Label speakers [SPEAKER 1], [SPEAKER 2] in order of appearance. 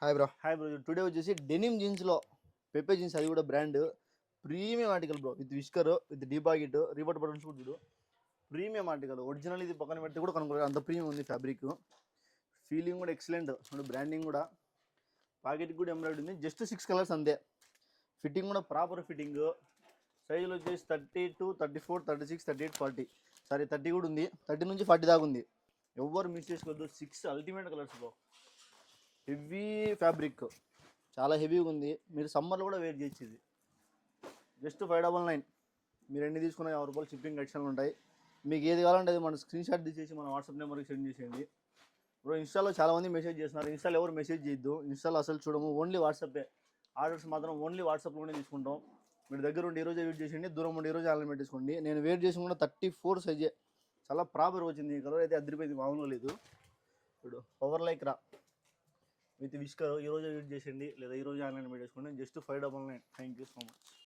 [SPEAKER 1] Hi bro.
[SPEAKER 2] Hi bro, today వచ్చేసి denim జీన్స్లో Pepe jeans, అది కూడా brand premium article bro. With whisker, with the pocket, rivet buttons కూడా చూడు. Premium article, original ఇది పక్కన పెడితే కూడా కనుక్కో, అంత ప్రీమియం ఉంది ఫ్యాబ్రిక్. ఫీలింగ్ కూడా ఎక్సలెంట్, బ్రాండింగ్ కూడా. పాకెట్ కూడా ఎంబ్రాయిడరీ ఉంది. జస్ట్ 6 కలర్స్ అంతే. ఫిట్టింగ్ కూడా ప్రాపర్ ఫిట్టింగ్. సైజులు వచ్చేసి 32, 34, 36, 38, 40. సారీ 30 కూడా ఉంది. 30 నుంచి 40 దాకా ఉంది. ఎవరు మిస్ చేసుకోవద్దు. 6 ultimate colours bro. Heavy fabric, చాలా హెవీగా ఉంది. మీరు సమ్మర్లో కూడా వేర్ చేయొచ్చు. ఇది జస్ట్ 599. మీరు ఎన్ని తీసుకున్న 50 రూపాయలు షిప్పింగ్ ఎక్స్ట్రాలు ఉంటాయి. మీకు ఏది కావాలంటే అది మన స్క్రీన్ షాట్ తీసేసి మన వాట్సాప్ నెంబర్కి సెండ్ చేసేయండి. ఇప్పుడు ఇన్స్టాలో చాలామంది మెసేజ్ చేస్తున్నారు. ఇన్స్టాలో ఎవరు మెసేజ్ చేయొద్దు. ఇన్స్టాలో అసలు చూడము, ఓన్లీ వాట్సాపే. ఆర్డర్స్ మాత్రం ఓన్లీ వాట్సాప్లోనే తీసుకుంటాం. మీరు దగ్గర ఉండి ఈరోజే వెయిట్ చేసేయండి, దూరం ఉండి ఈరోజు ఆన్లైన్ పెట్టేసుకోండి. నేను వెయిట్ చేసి కూడా 34 సైజే, చాలా ప్రాపర్ వచ్చింది. కలర్ అయితే అదిరిపోయింది, మామూలుగా లేదు. ఇప్పుడు పవర్ లైక్ రా విత్ విస్కర్ ఈరోజు యూజ్ చేసేయండి, లేదా ఈరోజు ఆన్లైన్ పెట్టేసుకోండి. Just 599. Thank you so much.